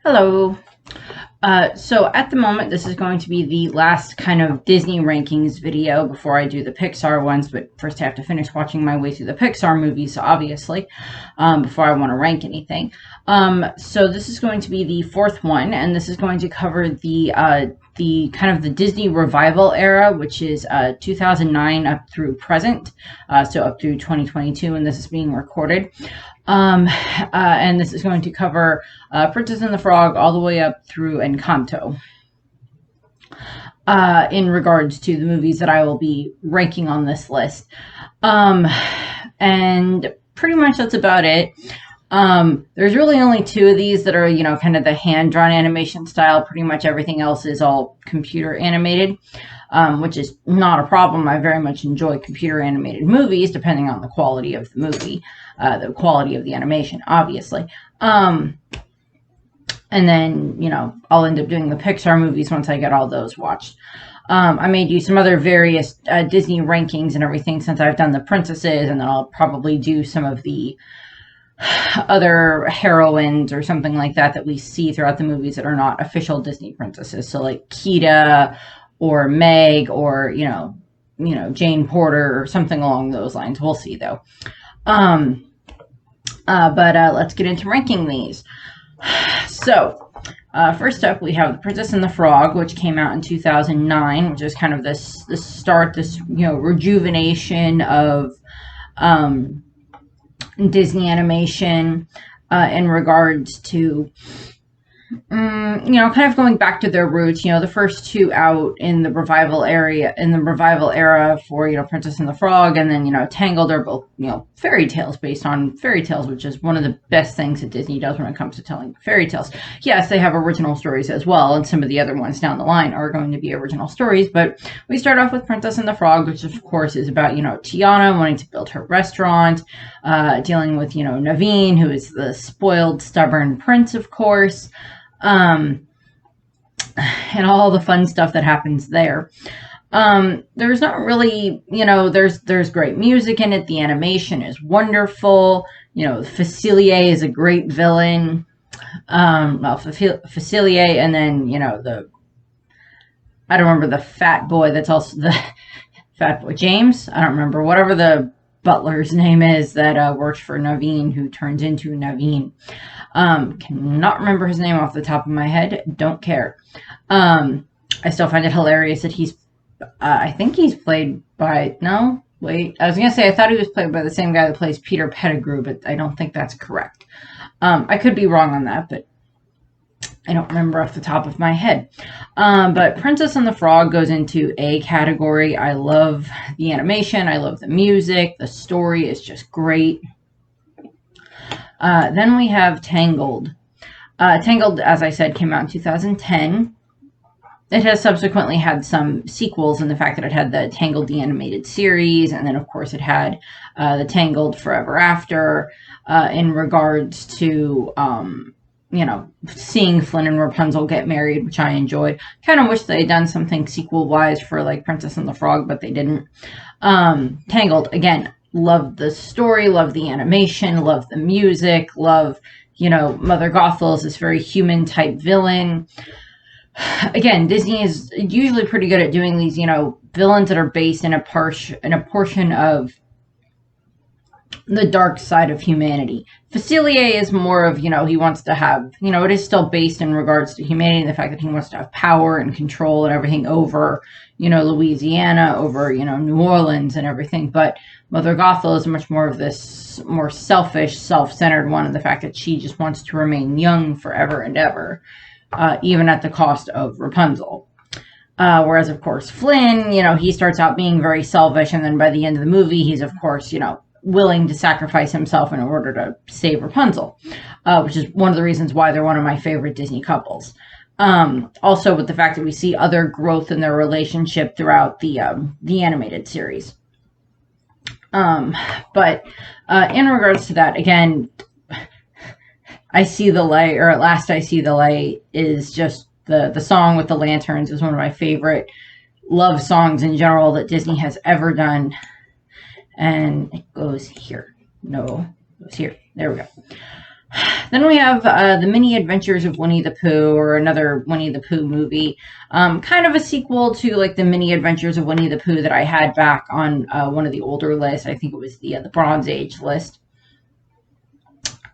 Hello. So at the moment, this is going to be the last kind of Disney rankings video before I do the Pixar ones, but first I have to finish watching my way through the Pixar movies, obviously, before I want to rank anything. So this is going to be the fourth one, and this is going to cover the kind of the Disney revival era, which is 2009 up through present, so up through 2022, and this is being recorded. And this is going to cover Princess and the Frog all the way up through Encanto. In regards to the movies that I will be ranking on this list. And pretty much that's about it. There's really only two of these that are, kind of the hand-drawn animation style. Pretty much everything else is all computer animated, which is not a problem. I very much enjoy computer animated movies, depending on the quality of the movie, the quality of the animation, obviously. And then, I'll end up doing the Pixar movies once I get all those watched. I may do some other various Disney rankings and everything since I've done the princesses, and then I'll probably do some of the other heroines or something like that we see throughout the movies that are not official Disney princesses. So like Kida or Meg or, Jane Porter or something along those lines. We'll see though. But let's get into ranking these. So, first up, we have The Princess and the Frog, which came out in 2009, which is kind of this start, this, rejuvenation of Disney animation in regards to, kind of going back to their roots. The first two out in the revival era for, Princess and the Frog, and then, Tangled are both, fairy tales based on fairy tales, which is one of the best things that Disney does when it comes to telling fairy tales. Yes, they have original stories as well, and some of the other ones down the line are going to be original stories, but we start off with Princess and the Frog, which of course is about, Tiana wanting to build her restaurant, dealing with, Naveen, who is the spoiled, stubborn prince, of course, and all the fun stuff that happens there. There's not really, there's great music in it. The animation is wonderful. Facilier is a great villain. Facilier, and then, I don't remember the fat boy that's also the fat boy, James. I don't remember, whatever the butler's name is that works for Naveen, who turns into Naveen. Cannot remember his name off the top of my head. Don't care. I still find it hilarious that he's, I think he's played by, no, wait, I was going to say I thought he was played by the same guy that plays Peter Pettigrew, but I don't think that's correct. I could be wrong on that, but I don't remember off the top of my head. But Princess and the Frog goes into a category. I love the animation. I love the music. The story is just great. Then we have Tangled. Tangled, as I said, came out in 2010. It has subsequently had some sequels in the fact that it had the Tangled the Animated Series, and then, of course, it had the Tangled Forever After in regards to, seeing Flynn and Rapunzel get married, which I enjoyed. Kind of wish they had done something sequel-wise for, like, Princess and the Frog, but they didn't. Tangled, again, love the story, love the animation, love the music, love, Mother Gothel is this very human-type villain. Again, Disney is usually pretty good at doing these, villains that are based in a portion of the dark side of humanity. Facilier is more of, he wants to have, it is still based in regards to humanity and the fact that he wants to have power and control and everything over, Louisiana, over, New Orleans and everything. But Mother Gothel is much more of this more selfish, self-centered one, and the fact that she just wants to remain young forever and ever. Even at the cost of Rapunzel. Whereas, of course, Flynn, he starts out being very selfish, and then by the end of the movie, he's, of course, willing to sacrifice himself in order to save Rapunzel, which is one of the reasons why they're one of my favorite Disney couples. Also, with the fact that we see other growth in their relationship throughout the animated series. But in regards to that, again, I See the Light, or At Last I See the Light, is just the song with the lanterns is one of my favorite love songs in general that Disney has ever done. And it goes here. No, it goes here. There we go. Then we have The Mini Adventures of Winnie the Pooh, or another Winnie the Pooh movie. Kind of a sequel to like the Mini Adventures of Winnie the Pooh that I had back on one of the older lists. I think it was the Bronze Age list.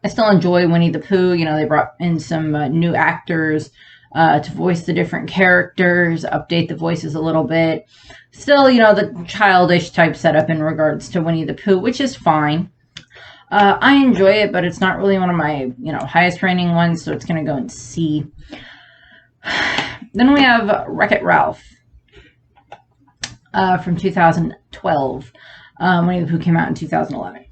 I still enjoy Winnie the Pooh. You know, they brought in some new actors to voice the different characters, update the voices a little bit. Still, you know, the childish type setup in regards to Winnie the Pooh, which is fine. I enjoy it, but it's not really one of my, you know, highest rating ones, so it's going to go in C. Then we have WreckIt Ralph from 2012. Winnie the Pooh came out in 2011.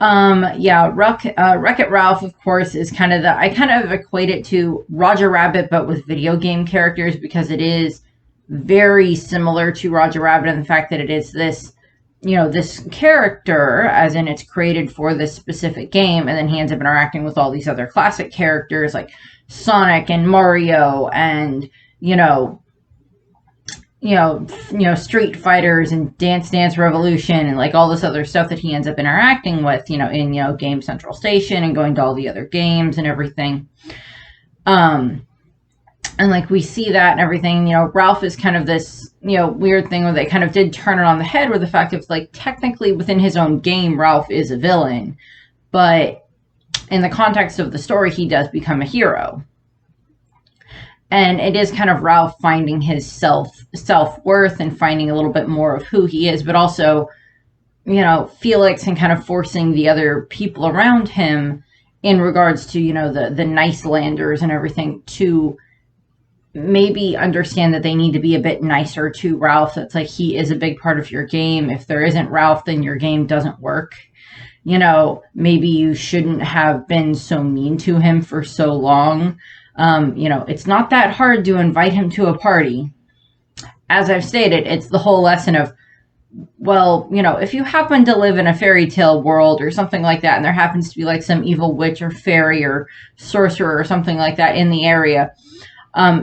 Yeah, WreckIt Ralph, of course, is kind of I kind of equate it to Roger Rabbit, but with video game characters, because it is very similar to Roger Rabbit in the fact that it is this, you know, this character, as in it's created for this specific game, and then he ends up interacting with all these other classic characters like Sonic and Mario and, Street Fighters and Dance Dance Revolution and like all this other stuff that he ends up interacting with, in, Game Central Station and going to all the other games and everything. And like we see that and everything, Ralph is kind of this, weird thing where they kind of did turn it on the head, where the fact of like technically within his own game, Ralph is a villain, but in the context of the story, he does become a hero. And it is kind of Ralph finding his self-worth and finding a little bit more of who he is, but also, Felix and kind of forcing the other people around him in regards to, the nice landers and everything to maybe understand that they need to be a bit nicer to Ralph. That's like, he is a big part of your game. If there isn't Ralph, then your game doesn't work. Maybe you shouldn't have been so mean to him for so long. It's not that hard to invite him to a party. As I've stated, it's the whole lesson of, well, if you happen to live in a fairy tale world or something like that, and there happens to be like some evil witch or fairy or sorcerer or something like that in the area,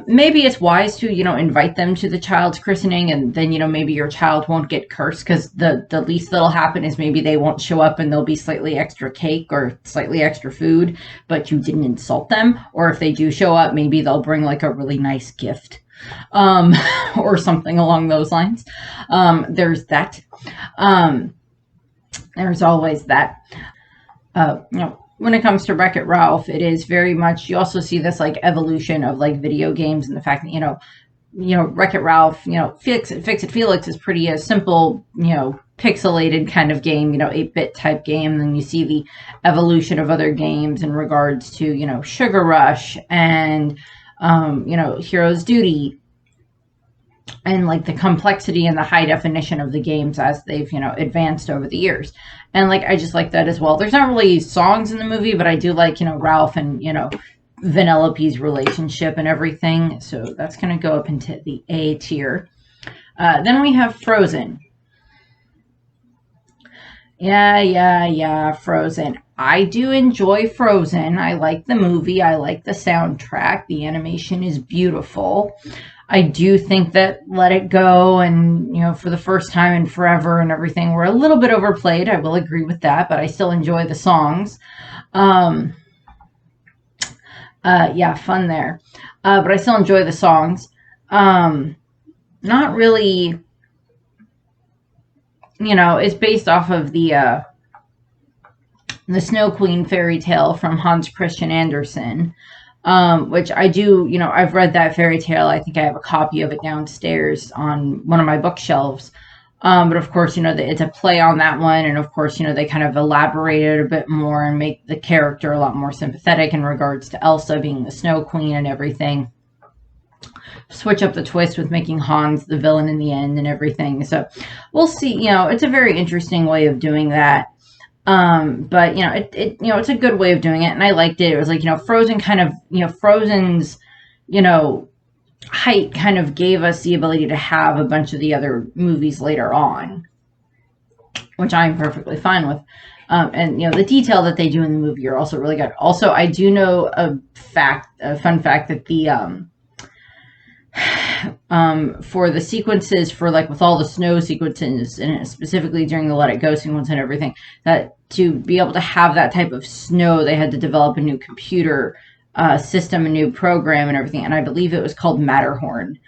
maybe it's wise to, invite them to the child's christening, and then, maybe your child won't get cursed, because the least that'll happen is maybe they won't show up and there'll be slightly extra cake or slightly extra food, but you didn't insult them. Or if they do show up, maybe they'll bring like a really nice gift, or something along those lines. There's that. There's always that. When it comes to WreckIt Ralph, it is very much, you also see this like evolution of like video games, and the fact that, WreckIt Ralph, Fix-It Felix is pretty a simple, pixelated kind of game, 8-bit type game. And then you see the evolution of other games in regards to, Sugar Rush and, Hero's Duty, and like the complexity and the high definition of the games as they've, advanced over the years. And like, I just like that as well. There's not really songs in the movie, but I do like, Ralph and, Vanellope's relationship and everything. So that's going to go up into the A tier. Then we have Frozen. Yeah, Frozen. I do enjoy Frozen. I like the movie. I like the soundtrack. The animation is beautiful. I do think that Let It Go and, For the First Time in Forever and everything were a little bit overplayed. I will agree with that, but I still enjoy the songs. Yeah, fun there. But I still enjoy the songs. Not really, it's based off of the Snow Queen fairy tale from Hans Christian Andersen. Which I do, I've read that fairy tale. I think I have a copy of it downstairs on one of my bookshelves. But of course, it's a play on that one. And of course, they kind of elaborate it a bit more and make the character a lot more sympathetic in regards to Elsa being the Snow Queen and everything. Switch up the twist with making Hans the villain in the end and everything. So we'll see, it's a very interesting way of doing that. But it's a good way of doing it, and I liked it. It was like, Frozen kind of, Frozen's, height kind of gave us the ability to have a bunch of the other movies later on, which I'm perfectly fine with. And, the detail that they do in the movie are also really good. Also, I do know a fun fact that for the sequences, for like with all the snow sequences, and specifically during the Let It Go sequence and everything, that to be able to have that type of snow, they had to develop a new computer system, a new program and everything. And I believe it was called Matterhorn,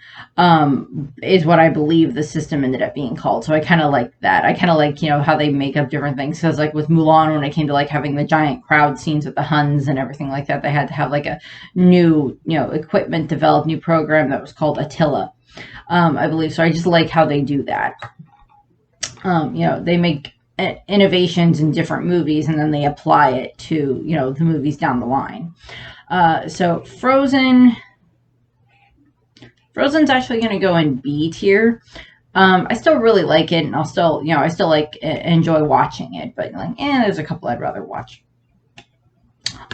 is what I believe the system ended up being called. So I kind of like that. I kind of like, how they make up different things. Because like with Mulan, when it came to like having the giant crowd scenes with the Huns and everything like that, they had to have like a new, equipment developed, new program that was called Attila, I believe. So I just like how they do that. They make innovations in different movies and then they apply it to, the movies down the line. So Frozen's actually going to go in B tier. I still really like it, and I'll still, I still like enjoy watching it, but like, there's a couple I'd rather watch.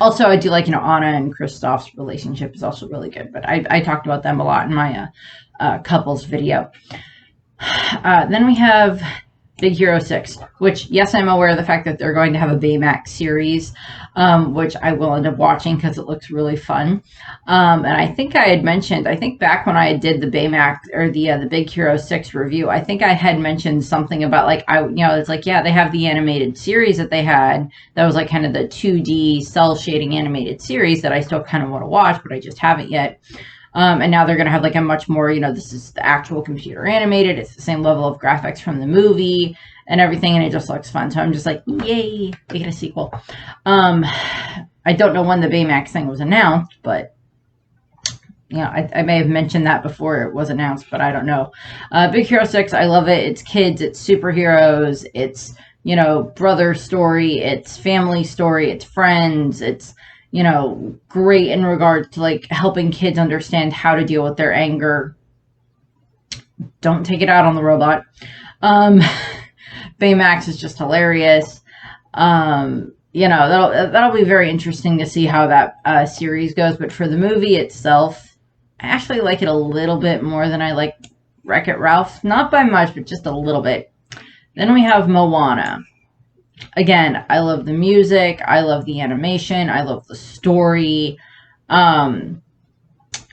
Also, I do like, Anna and Kristoff's relationship is also really good, but I talked about them a lot in my couples video. Then we have Big Hero 6, which, yes, I'm aware of the fact that they're going to have a Baymax series, which I will end up watching because it looks really fun. And I think I had mentioned, I think back when I did the Baymax, or the Big Hero 6 review, I think I had mentioned something about, like, it's like, yeah, they have the animated series that they had, that was like kind of the 2D cell shading animated series that I still kind of want to watch, but I just haven't yet. And now they're going to have like a much more, this is the actual computer animated. It's the same level of graphics from the movie and everything. And it just looks fun. So I'm just like, yay, they get a sequel. I don't know when the Baymax thing was announced, but I may have mentioned that before it was announced, but I don't know. Big Hero 6, I love it. It's kids, it's superheroes, it's, brother story, it's family story, it's friends, it's, great in regards to like helping kids understand how to deal with their anger. Don't take it out on the robot. Baymax is just hilarious. That'll be very interesting to see how that series goes. But for the movie itself, I actually like it a little bit more than I like WreckIt Ralph. Not by much, but just a little bit. Then we have Moana. Again, I love the music, I love the animation, I love the story. Again,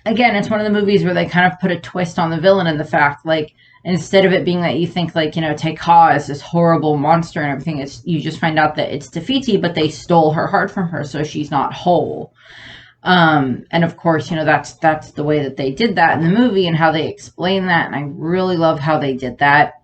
it's one of the movies where they kind of put a twist on the villain in the fact, like, instead of it being that you think, like, Te Kā is this horrible monster and everything, you just find out that it's Te Fiti, but they stole her heart from her, so she's not whole. And of course, that's the way that they did that in the movie and how they explain that, and I really love how they did that.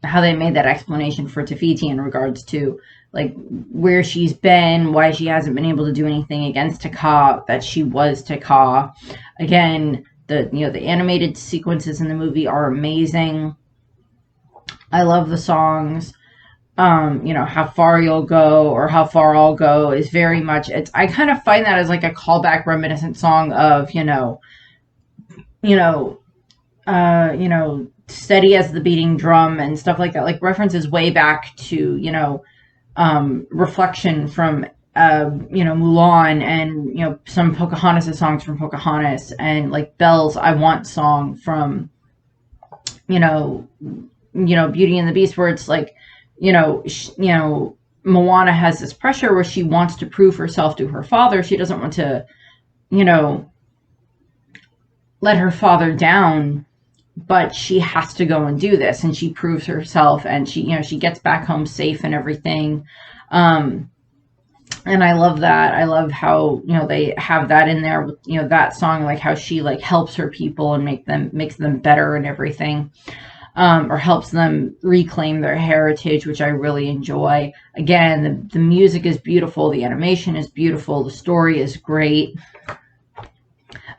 How they made that explanation for Te Fiti in regards to like where she's been, why she hasn't been able to do anything against Te Kā, that she was Te Kā. Again, the animated sequences in the movie are amazing. I love the songs. How far you'll go or how far I'll go is very much, I kind of find that as like a callback reminiscent song of, Steady as the Beating Drum and stuff like that, like references way back to, Reflection from, Mulan and, some Pocahontas songs from Pocahontas and like Belle's I Want song from, Beauty and the Beast, where it's like, Moana has this pressure where she wants to prove herself to her father. She doesn't want to, let her father down, but she has to go and do this, and she proves herself, and she gets back home safe and everything. And I love that. I love how, they have that in there with, that song, like how she like helps her people and makes them better and everything. Or helps them reclaim their heritage, which I really enjoy. Again, the music is beautiful, the animation is beautiful, the story is great.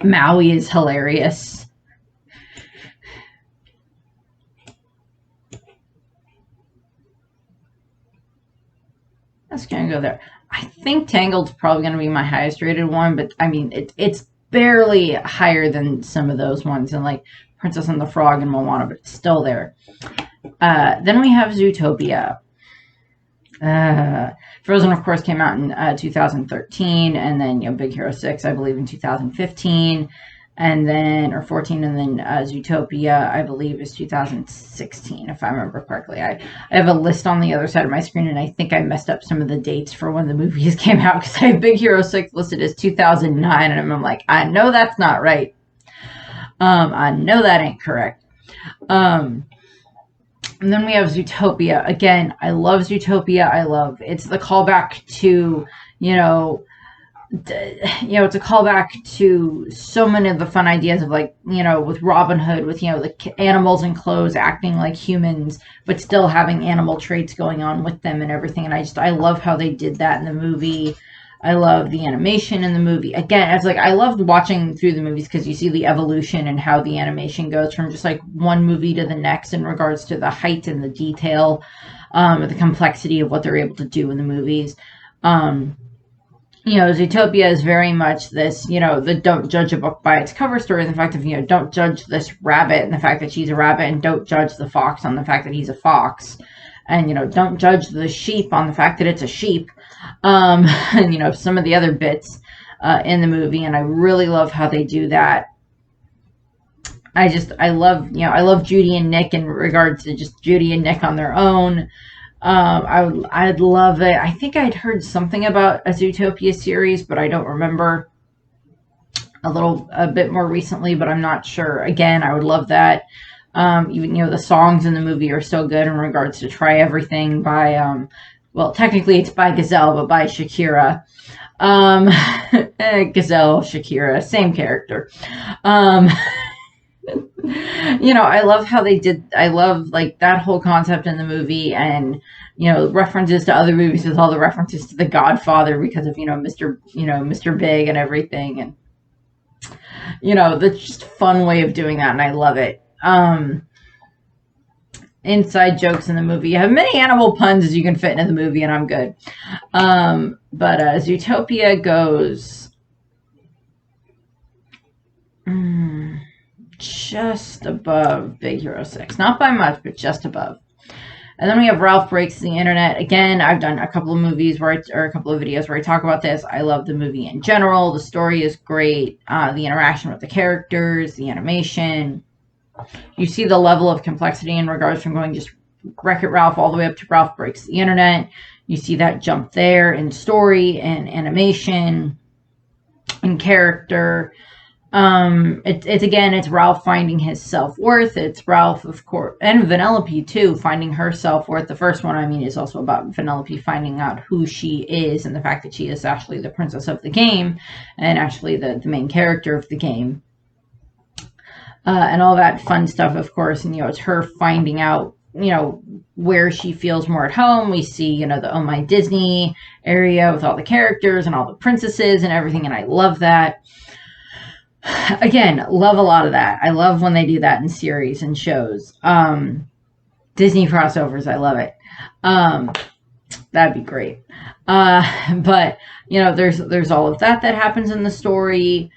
Maui is hilarious. That's gonna go there. I think Tangled's probably gonna be my highest rated one, but I mean it's barely higher than some of those ones, and like Princess and the Frog and Moana, but it's still there. Then we have Zootopia. Frozen, of course, came out in 2013, and then Big Hero 6, I believe, in 2015, and then, or 14, and then Zootopia, I believe, is 2016, if I remember correctly. I have a list on the other side of my screen, and I think I messed up some of the dates for when the movies came out, because I have Big Hero 6 listed as 2009, and I'm like, I know that's not right. I know that ain't correct. Um, and then we have Zootopia. Again, I love Zootopia. It's the callback to, you know, it's a callback to so many of the fun ideas of, like, with Robin Hood, with, the animals and clothes acting like humans, but still having animal traits going on with them and everything. And I love how they did that in the movie. I love the animation in the movie. Again, it's like, I loved watching through the movies because you see the evolution and how the animation goes from just like one movie to the next in regards to the height and the detail, the complexity of what they're able to do in the movies. Zootopia is very much this, the don't judge a book by its cover story, and the fact of, don't judge this rabbit and the fact that she's a rabbit, and don't judge the fox on the fact that he's a fox, and, don't judge the sheep on the fact that it's a sheep, and, some of the other bits in the movie, and I really love how they do that. I love Judy and Nick in regards to just Judy and Nick on their own. I'd love it. I think I'd heard something about a Zootopia series, but I don't remember. A bit more recently, but I'm not sure. Again, I would love that. Even, the songs in the movie are so good in regards to Try Everything by, well, technically it's by Gazelle, but by Shakira. Gazelle, Shakira, same character. I love how they did. I love, like, that whole concept in the movie, and references to other movies with all the references to The Godfather because of Mr. Big and everything, and that's just a fun way of doing that, and I love it. Inside jokes in the movie. You have many animal puns as you can fit into the movie, and I'm good. But Zootopia goes just above Big Hero 6. Not by much, but just above. And then we have Ralph Breaks the Internet. Again, I've done a couple of movies or a couple of videos where I talk about this. I love the movie in general. The story is great. The interaction with the characters, the animation. You see the level of complexity in regards from going just WreckIt Ralph all the way up to Ralph Breaks the Internet. You see that jump there in story and animation and character. It's Ralph finding his self-worth. It's Ralph, of course, and Vanellope too, finding her self-worth. The first one, is also about Vanellope finding out who she is and the fact that she is actually the princess of the game and actually the main character of the game. And all that fun stuff, of course, and, it's her finding out, where she feels more at home. We see, the Oh My Disney area with all the characters and all the princesses and everything, and I love that. Again, love a lot of that. I love when they do that in series and shows. Disney crossovers, I love it. That'd be great. But there's all of that happens in the story.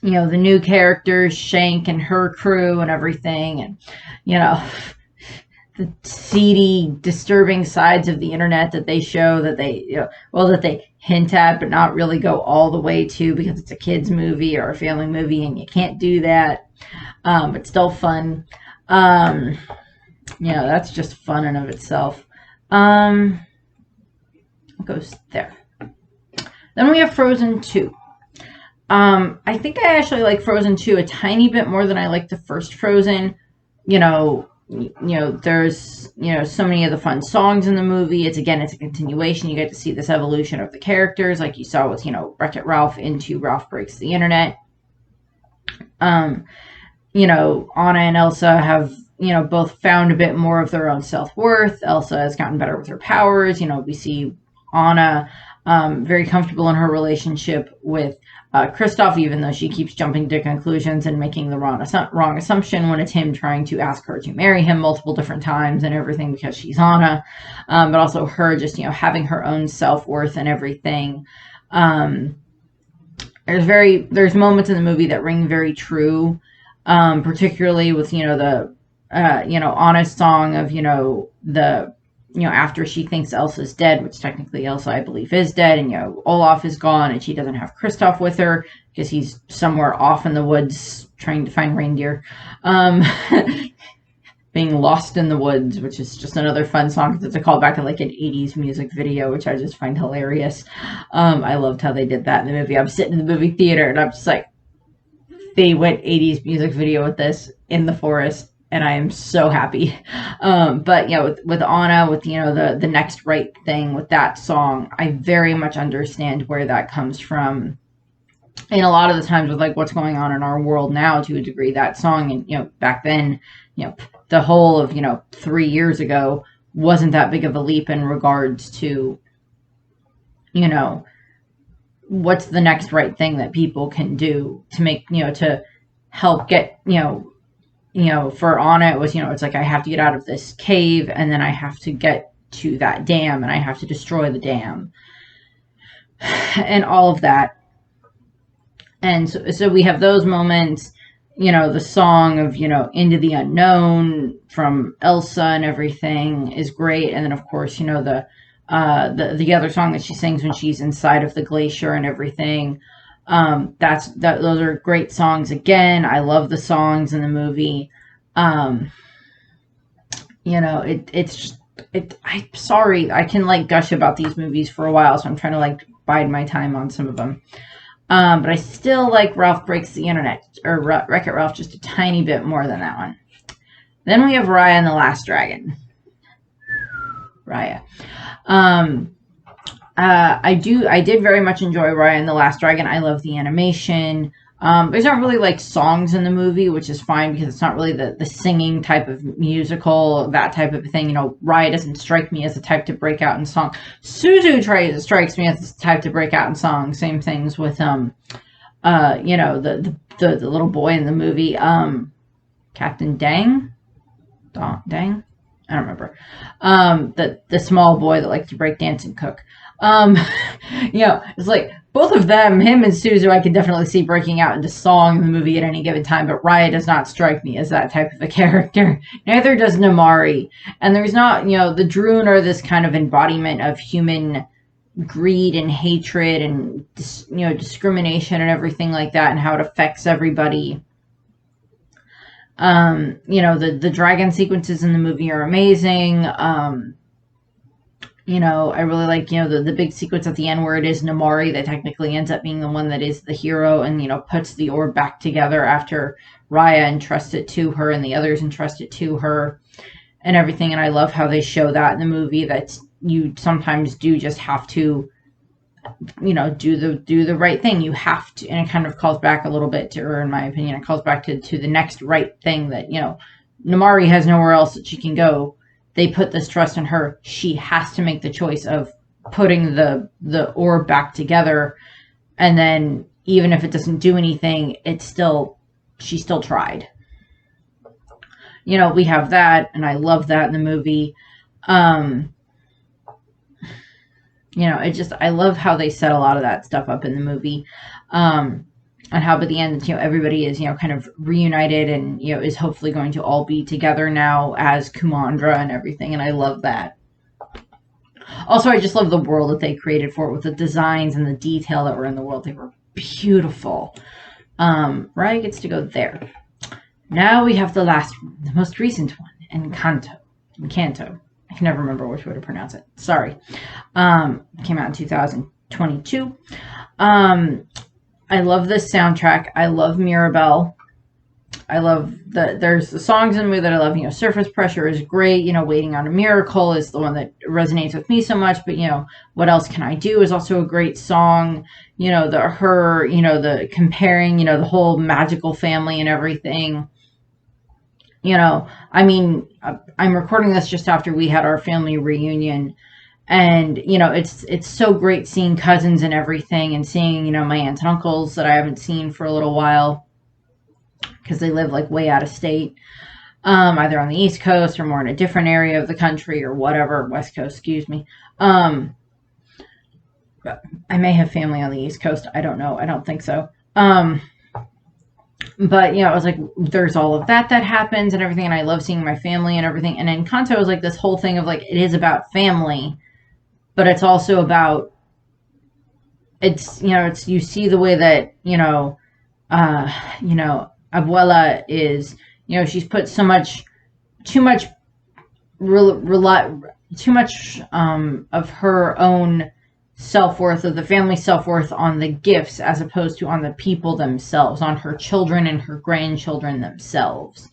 The new characters, Shank and her crew and everything, and the seedy, disturbing sides of the internet that they show, that they hint at, but not really go all the way to, because it's a kid's movie or a family movie, and you can't do that. But still fun. That's just fun in of itself. It goes there. Then we have Frozen 2. I think I actually like Frozen 2 a tiny bit more than I like the first Frozen. There's, so many of the fun songs in the movie. It's a continuation. You get to see this evolution of the characters, like you saw with, WreckIt Ralph into Ralph Breaks the Internet. Anna and Elsa have, both found a bit more of their own self-worth. Elsa has gotten better with her powers. We see Anna very comfortable in her relationship with Kristoff, even though she keeps jumping to conclusions and making the wrong assumption when it's him trying to ask her to marry him multiple different times and everything, because she's Anna, but also her just, having her own self-worth and everything. There's moments in the movie that ring very true, particularly with, Anna's song of, after she thinks Elsa's dead, which technically Elsa, I believe, is dead, and, Olaf is gone, and she doesn't have Kristoff with her, because he's somewhere off in the woods trying to find reindeer. Being lost in the woods, which is just another fun song. It's a callback to, like, an 80s music video, which I just find hilarious. I loved how they did that in the movie. I'm sitting in the movie theater, and I'm just like, they went 80s music video with this in the forest, and I am so happy. But with Anna, with the next right thing, with that song, I very much understand where that comes from. And a lot of the times with like what's going on in our world now, to a degree, that song, and back then, the whole of 3 years ago wasn't that big of a leap in regards to what's the next right thing that people can do to make to help get for Anna, it was it's like, I have to get out of this cave, and then I have to get to that dam, and I have to destroy the dam, and all of that. And so we have those moments, the song of, Into the Unknown from Elsa and everything is great. And then, of course, the other song that she sings when she's inside of the glacier and everything. Those are great songs. Again, I love the songs in the movie. I'm sorry, I can like gush about these movies for a while, so I'm trying to like bide my time on some of them. But I still like Ralph Breaks the Internet, or WreckIt Ralph, just a tiny bit more than that one. Then we have Raya and the Last Dragon. Raya. I did very much enjoy Raya and the Last Dragon. I love the animation. There's not really like songs in the movie, which is fine because it's not really the singing type of musical, that type of thing. Raya doesn't strike me as the type to break out in song. Suzu strikes me as the type to break out in song. Same things with the little boy in the movie, Captain Dang. Dang? I don't remember. The small boy that likes to break dance and cook. It's like both of them, him and Suzu, I can definitely see breaking out into song in the movie at any given time, but Raya does not strike me as that type of a character. Neither does Namari. And there's not, the Droon are this kind of embodiment of human greed and hatred and, discrimination and everything like that, and how it affects everybody. The dragon sequences in the movie are amazing. I really like, the big sequence at the end where it is Namari that technically ends up being the one that is the hero and, puts the orb back together after Raya entrusts it to her and the others entrust it to her and everything. And I love how they show that in the movie, that you sometimes do just have to, do the right thing. You have to, and it kind of calls back a little bit to, or in my opinion, it calls back to the next right thing that, Namari has nowhere else that she can go. They put this trust in her. She has to make the choice of putting the orb back together. And then even if it doesn't do anything, she still tried. We have that, and I love that in the movie. I love how they set a lot of that stuff up in the movie. And how by the end, everybody is, kind of reunited and, is hopefully going to all be together now as Kumandra and everything. And I love that. Also, I just love the world that they created for it with the designs and the detail that were in the world. They were beautiful. Raya gets to go there. Now we have the most recent one, Encanto. I can never remember which way to pronounce it. Sorry. Came out in 2022. I love this soundtrack. I love Mirabelle. I love there's the songs in the movie that I love. Surface Pressure is great. Waiting on a Miracle is the one that resonates with me so much. But, What Else Can I Do is also a great song. The comparing, the whole magical family and everything. I'm recording this just after we had our family reunion. And, it's so great seeing cousins and everything, and seeing, my aunts and uncles that I haven't seen for a little while because they live like way out of state, either on the East Coast or more in a different area of the country or whatever, West Coast, excuse me. I may have family on the East Coast. I don't know. I don't think so. But, it was like, there's all of that happens and everything. And I love seeing my family and everything. And Encanto is like this whole thing of like, it is about family. But it's also about, you see the way that, Abuela is, she's put too much of her own self-worth, of the family self-worth, on the gifts as opposed to on the people themselves, on her children and her grandchildren themselves.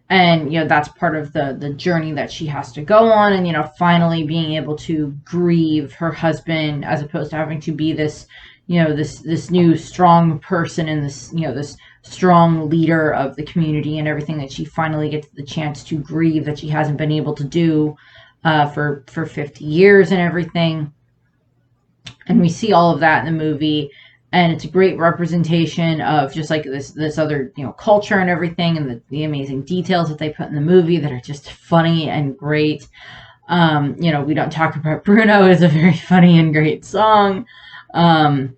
And, you know, that's part of the journey that she has to go on. And, you know, finally being able to grieve her husband as opposed to having to be this, you know, this new strong person and this, you know, this strong leader of the community and everything, that she finally gets the chance to grieve that she hasn't been able to do for 50 years and everything. And we see all of that in the movie. And it's a great representation of just like this other, you know, culture and everything, and the amazing details that they put in the movie that are just funny and great. You know, We Don't Talk About Bruno is a very funny and great song. And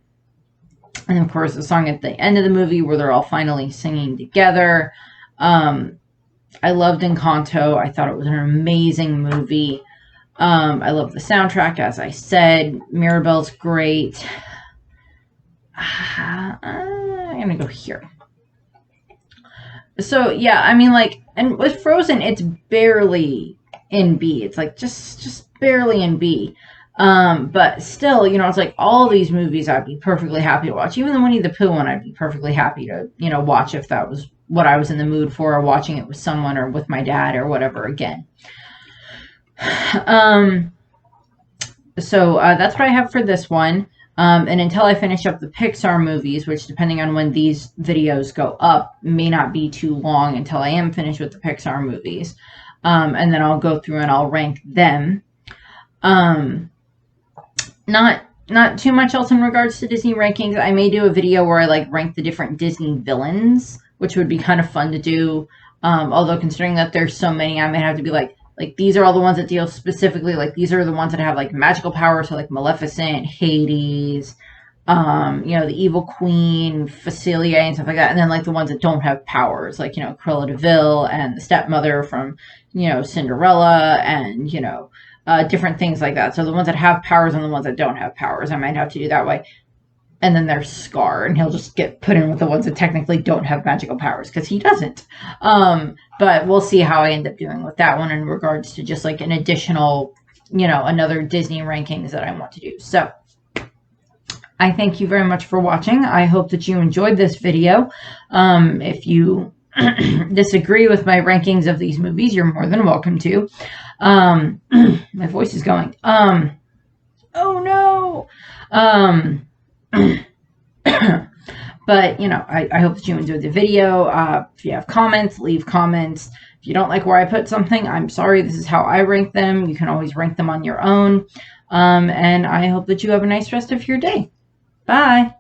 of course, the song at the end of the movie where they're all finally singing together. I loved Encanto. I thought it was an amazing movie. I love the soundtrack, as I said. Mirabel's great. I'm gonna go here. So yeah, I mean, like, and with Frozen, it's barely in B. It's like just barely in B. But still, you know, it's like all these movies I'd be perfectly happy to watch. Even the Winnie the Pooh one, I'd be perfectly happy to, you know, watch if that was what I was in the mood for, or watching it with someone or with my dad or whatever again. So that's what I have for this one. And until I finish up the Pixar movies, which depending on when these videos go up, may not be too long until I am finished with the Pixar movies. And then I'll go through and I'll rank them. Not too much else in regards to Disney rankings. I may do a video where I like rank the different Disney villains, which would be kind of fun to do. Although considering that there's so many, I may have to be like these are all the ones that deal specifically, like these are the ones that have like magical powers, so like Maleficent, Hades, you know, the Evil Queen, Facilier, and stuff like that. And then like the ones that don't have powers, like, you know, Cruella de Vil and the stepmother from, you know, Cinderella, and, you know, different things like that. So the ones that have powers and the ones that don't have powers, I might have to do that way. And then there's Scar, and he'll just get put in with the ones that technically don't have magical powers, because he doesn't. But we'll see how I end up doing with that one in regards to just like an additional, you know, another Disney rankings that I want to do. So I thank you very much for watching. I hope that you enjoyed this video. If you disagree with my rankings of these movies, you're more than welcome to. My voice is going. Oh no. But, you know, I hope that you enjoyed the video. If you have comments, leave comments. If you don't like where I put something, I'm sorry. This is how I rank them. You can always rank them on your own. And I hope that you have a nice rest of your day. Bye.